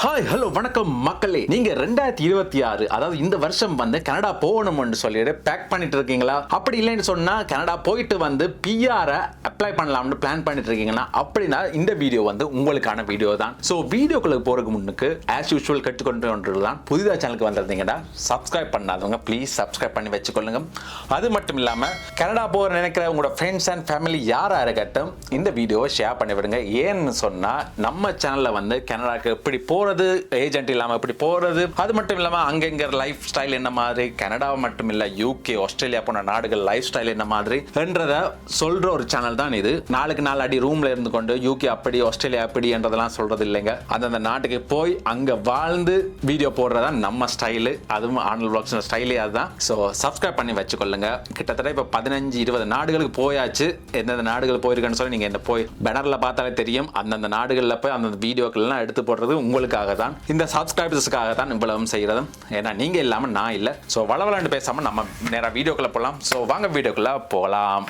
Hi hello வணக்கம் மக்களே. நீங்க 2026 அதாவது இந்த வருஷம் வந்து கனடா போகணும்னு சொல்லிட்டு பேக் பண்ணிட்டு இருக்கீங்களா? அப்படி இல்லைன்னு சொன்னா கனடா போயிட்டு வந்து பிஆர் அப்ளை பண்ணலாம்னு பிளான் பண்ணிட்டு இருக்கீங்கன்னா அப்படின்னா இந்த வீடியோ வந்து உங்களுக்கான வீடியோ தான். ஸோ வீடியோக்குள்ள போறதுக்கு முன்னுக்கு ஆஸ் யூஷுவல் கற்றுக்கொண்டுதான் புதிதாக சேனலுக்கு வந்திருந்தீங்கன்னா சப்ஸ்கிரைப் பண்ணாதவங்க ப்ளீஸ் சப்ஸ்கிரைப் பண்ணி வச்சுக்கொள்ளுங்க. அது மட்டும் இல்லாம கனடா போக நினைக்கிற உங்களோட ஃப்ரெண்ட்ஸ் அண்ட் ஃபேமிலி யாரா இருக்கட்டும் இந்த வீடியோவை ஷேர் பண்ணி விடுங்க. ஏன்னு சொன்னா நம்ம சேனல்ல வந்து கனடாக்கு எப்படி போறது, ஏஜென்ட் இல்லாம எப்படி போறது, அது மட்டும் இல்லாம அங்கங்க லைஃப் ஸ்டைல் என்ன மாதிரி, கனடா மட்டும் இல்ல யூகே ஆஸ்திரேலியா போன நாடுகள் லைஃப் ஸ்டைல் என்ன மாதிரி என்றத சொல்ற ஒரு சேனல் தான் இது. நாளுக்கு நாள் அடி ரூம்ல இருந்து கொண்டு யூகே அப்படி ஆஸ்திரேலியா அப்படி என்றதெல்லாம் சொல்றது இல்லைங்க. அந்தந்த நாட்டுக்கு போய் அங்க வாழ்ந்து வீடியோ போடுறதா நம்ம ஸ்டைலு, அதுவும் ஆனல் வ்ளாக்ஸ் ஸ்டைலே அதுதான். ஸோ சப்ஸ்கிரைப் பண்ணி வச்சுக்கொள்ளுங்க. கிட்டத்தட்ட இப்போ 15-20 நாடுகளுக்கு போயாச்சு. எந்தெந்த நாடுகள் போயிருக்குன்னு சொல்லி நீங்க என்ன போய் பேனர்ல பார்த்தாலே தெரியும். அந்தந்த நாடுகளில் போய் அந்தந்த வீடியோக்கள்லாம் எடுத்து போடுறது உங்களுக்காக தான், இந்த சப்ஸ்கிரைபர்ஸுக்காக தான் இவ்வளவும் செய்யறதும். ஏன்னா நீங்க இல்லாம நான் இல்லை. ஸோ வளவலாண்டு பேசாம நம்ம நேரா வீடியோக்குள்ள போகலாம். ஸோ வாங்க வீடியோக்குள்ள போகலாம்.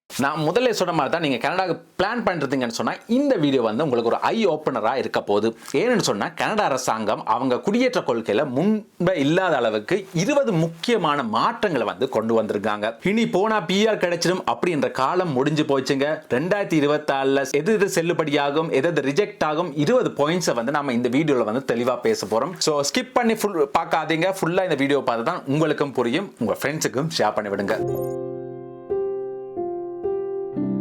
நான் முதல்ல சொன்ன மாதிரி தான் நீங்கள் கனடாவுக்கு பிளான் பண்ணுறதுங்கன்னு சொன்னால் இந்த வீடியோ வந்து உங்களுக்கு ஒரு ஐ ஓப்பனராக இருக்க போகுது. ஏன்னு சொன்னால் கனடா அரசாங்கம் அவங்க குடியேற்ற கொள்கையில் முன்பே இல்லாத அளவுக்கு 20 முக்கியமான மாற்றங்களை வந்து கொண்டு வந்திருக்காங்க. இனி போனா பிஆர் கிடைச்சிடும் அப்படின்ற காலம் முடிஞ்சு போச்சுங்க. 2024 எது செல்லுபடியாகும், எது ரிஜெக்ட் ஆகும், 20 பாயிண்ட்ஸை வந்து நம்ம இந்த வீடியோவில் வந்து தெளிவாக பேச போகிறோம். ஸோ ஸ்கிப் பண்ணி ஃபுல் பார்க்காதீங்க. ஃபுல்லாக இந்த வீடியோ பார்த்து தான் உங்களுக்கும் புரியும், உங்கள் ஃப்ரெண்ட்ஸுக்கும் ஷேர் பண்ணி விடுங்க.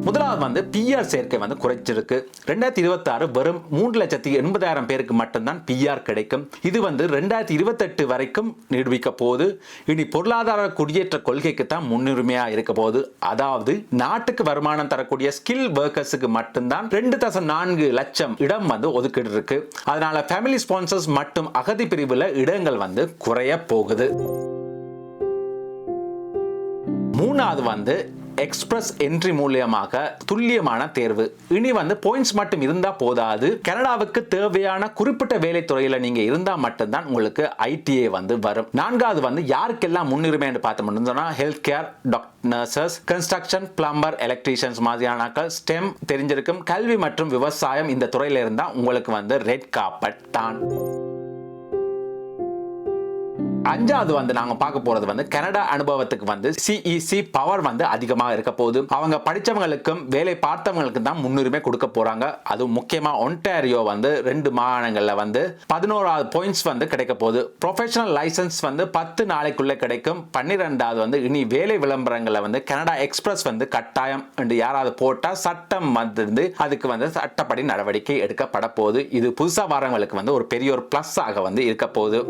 முதலாவது வந்து பிஆர் சேர்க்கை வந்து குறைச்சிருக்கு. 2026 வெறும் 3,80,000 பேருக்கு மட்டும்தான் பிஆர் கிடைக்கும். இது வந்து 2028 வரைக்கும் நீடிக்க போகுது. இனி பொருளாதார குடியேற்ற கொள்கைக்கு தான் முன்னுரிமையா இருக்க போகுது. அதாவது நாட்டுக்கு வருமானம் தரக்கூடிய ஸ்கில் ஒர்க்கர்ஸுக்கு மட்டும்தான் 2.4 லட்சம் இடம் வந்து ஒதுக்கீடு இருக்கு. அதனால ஃபேமிலி ஸ்பான்சர்ஸ் மற்றும் அகதி பிரிவுல இடங்கள் வந்து குறைய போகுது. மூணாவது வந்து எக்ஸ்பிரஸ் என்ட்ரி மூலியமாக துல்லியமான தேர்வு. இனி வந்து பாயிண்ட்ஸ் மட்டும் இருந்தா போதாது, கனடாவுக்கு தேவையான குறிப்பிட்ட வேலை துறையில நீங்க இருந்தா மட்டும்தான் உங்களுக்கு ஐடிஏ வந்து வரும். நான்காவது வந்து யாருக்கெல்லாம் முன்னுரிமை என்று பார்த்தோம்னா health care, doctor, nurses, construction, plumber, electricians மாதிரியான ஸ்டெம் தெரிஞ்சிருக்கும். கல்வி மற்றும் விவசாயம் இந்த துறையில இருந்தா உங்களுக்கு வந்து ரெட் கார்பெட் தான். அஞ்சாவது வந்து நாங்க பார்க்க போறது வந்து கனடா அனுபவத்துக்கு வந்து சிஇசி பவர் வந்து அதிகமாக இருக்க போகுது. அவங்க படிச்சவங்களுக்கும் வேலை பார்த்தவங்களுக்கும் தான் முன்னுரிமை கொடுக்க போறாங்க. அது முக்கியமா ஒன்டாரியோ வந்து 2 மாகாணங்கள்ல வந்து 11வது பாயிண்ட்ஸ் வந்து கிடைக்க போகுது. ப்ரொஃபஷனல் லைசன்ஸ் வந்து 10 நாளைக்குள்ள கிடைக்கும். 12வது வந்து இனி வேலை விளம்பரங்களை வந்து கனடா எக்ஸ்பிரஸ் வந்து கட்டாயம் என்று யாராவது போட்டா சட்டம் வந்து அதுக்கு வந்து சட்டப்படி நடவடிக்கை எடுக்கப்பட போகுது. இது புதுசா வரவங்களுக்கு வந்து ஒரு பெரிய ஒரு பிளஸ் ஆக வந்து இருக்க போகுது.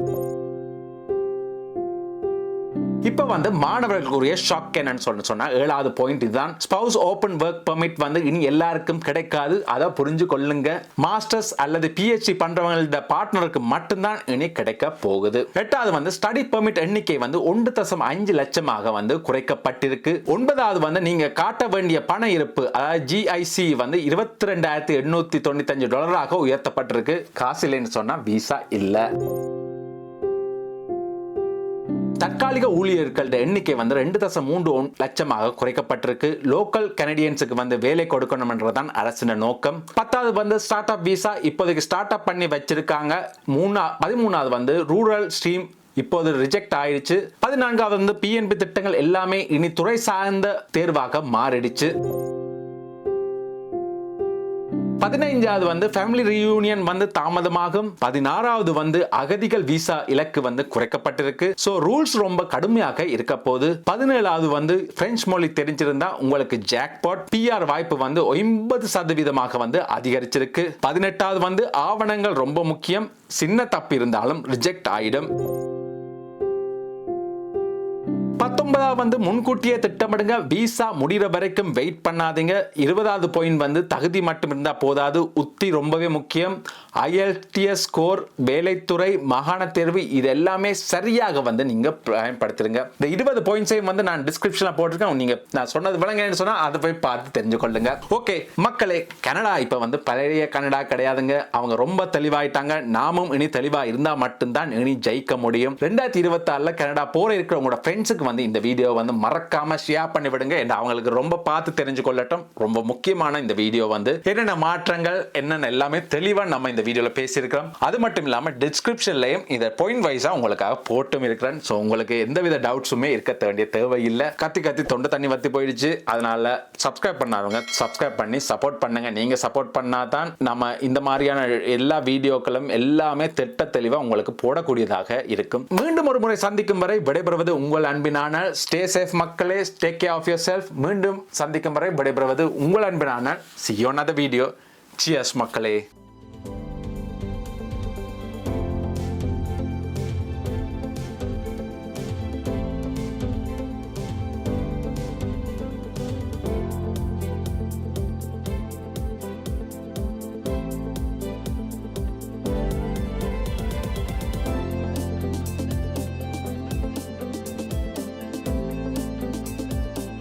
இப்ப வந்து மாணவர்களுக்குரிய ஷாக் என்னன்னு சொன்னா 7வது பாயிண்ட் இதுதான். ஸ்பவுஸ் ஓபன் ஒர்க் பெர்மிட் வந்து இனி எல்லாருக்கும் கிடைக்காது. அதை புரிஞ்சு கொள்ளுங்க. மாஸ்டர்ஸ் அல்லது பிஹெச்டி பண்றவங்களோட பார்ட்னருக்கு மட்டும்தான் இனி கிடைக்க போகுது. 8வது வந்து ஸ்டடி பெர்மிட் எண்ணிக்கை வந்து 1.5 லட்சமாக வந்து குறைக்கப்பட்டிருக்கு. 9வது வந்து நீங்க காட்ட வேண்டிய பண இருப்பு அதாவது ஜிஐசி வந்து $22,895 உயர்த்தப்பட்டிருக்கு. காசு இல்லைன்னு சொன்னா விசா இல்ல. தற்காலிக ஊழியர்களோட எண்ணிக்கை வந்து 2.3 லட்சமாக குறைக்கப்பட்டிருக்கு. லோக்கல் கனடியன்ஸுக்கு வந்து வேலை கொடுக்கணும் என்றதான் அரசின் நோக்கம். 10வது வந்து ஸ்டார்ட் அப் விசா இப்போதைக்கு ஸ்டார்ட் அப் பண்ணி வச்சிருக்காங்க. 13வது வந்து ரூரல் ஸ்ட்ரீம் இப்போது ரிஜெக்ட் ஆயிடுச்சு. 14வது வந்து பிஎன்பி திட்டங்கள் எல்லாமே இனி துறை சார்ந்த தேர்வாக மாறிடுச்சு. 15வது வந்து ஃபேமிலி ரீயூனியன் வந்து தாமதமாகும். 16வது வந்து அகதிகள் விசா இலக்கு வந்து குறைக்கப்பட்டிருக்கு. சோ ரூல்ஸ் ரொம்ப கடுமையாக இருக்க போகுது. 17வது வந்து பிரெஞ்சு மொழி தெரிஞ்சிருந்தா உங்களுக்கு ஜாக்பாட் பிஆர் வாய்ப்பு வந்து 50% வந்து அதிகரிச்சிருக்கு. 18வது வந்து ஆவணங்கள் ரொம்ப முக்கியம். சின்ன தப்பு இருந்தாலும் ரிஜெக்ட் ஆயிடும். 19 வந்து முன்கூட்டியே திட்டமிடுங்க. விசா முடிகிற வரைக்கும் வெயிட் பண்ணாதீங்க. 20வது பாயிண்ட் வந்து தகுதி மட்டும் இருந்தா போதாது, உத்தி ரொம்பவே முக்கியம். IELTS ஸ்கோர், வேலைத்துறை, மாகாண தேர்வு இது எல்லாமே சரியாக வந்து நீங்க பயன்படுத்துங்க. இந்த 20 பாயிண்ட்ஸையும் வந்து நான் டிஸ்கிரிப்ஷன்ல போட்டிருக்கேன். நீங்க நான் சொன்னது விளங்கன்னு சொன்னா அதை போய் பார்த்து தெரிஞ்சு கொள்ளுங்க. ஓகே மக்களே, கனடா இப்ப வந்து பழைய கனடா கிடையாதுங்க. அவங்க ரொம்ப தெளிவாயிட்டாங்க. நாமும் இனி தெளிவா இருந்தா மட்டும்தான் இனி ஜெயிக்க முடியும். 2026ல கனடா போற இருக்கிற உங்களோட ஃப்ரெண்ட்ஸுக்கு வந்து இந்த வீடியோ வந்து மறக்காம ஷேர் பண்ணி விடுங்க. அவங்களுக்கு ரொம்ப பார்த்து தெரிஞ்சு கொள்ளட்டும். ரொம்ப முக்கியமான இந்த வீடியோ வந்து என்னென்ன மாற்றங்கள் என்னென்ன எல்லாமே தெளிவா நம்ம இந்த வீடியோல பேசியிருக்கிறோம். அது மட்டும் இல்லாம டிஸ்கிரிப்ஷன்லயும் இந்த பாயிண்ட் வைஸா உங்களுக்காக போட்டும் இருக்கிறேன். ஸோ உங்களுக்கு எந்தவித டவுட்ஸுமே இருக்க வேண்டிய தேவையில்லை. கத்தி கத்தி தொண்டை தண்ணி வத்தி போயிடுச்சு. அதனால சப்ஸ்கிரைப் பண்ணாதவங்க சப்ஸ்கிரைப் பண்ணி சப்போர்ட் பண்ணுங்க. நீங்க சப்போர்ட் பண்ணாதான் நம்ம இந்த மாதிரியான எல்லா வீடியோக்களும் எல்லாமே திட்ட தெளிவா உங்களுக்கு போடக்கூடியதாக இருக்கும். மீண்டும் ஒரு முறை சந்திக்கும் வரை விடைபெறுவது உங்கள் அன்பினான ஸ்டே சேஃப் மக்களே. Take care of yourself. மீண்டும் சந்திக்கும் வரை விடைபெறுவது உங்கள் அன்பினான see you on another video. Cheers மக்களே.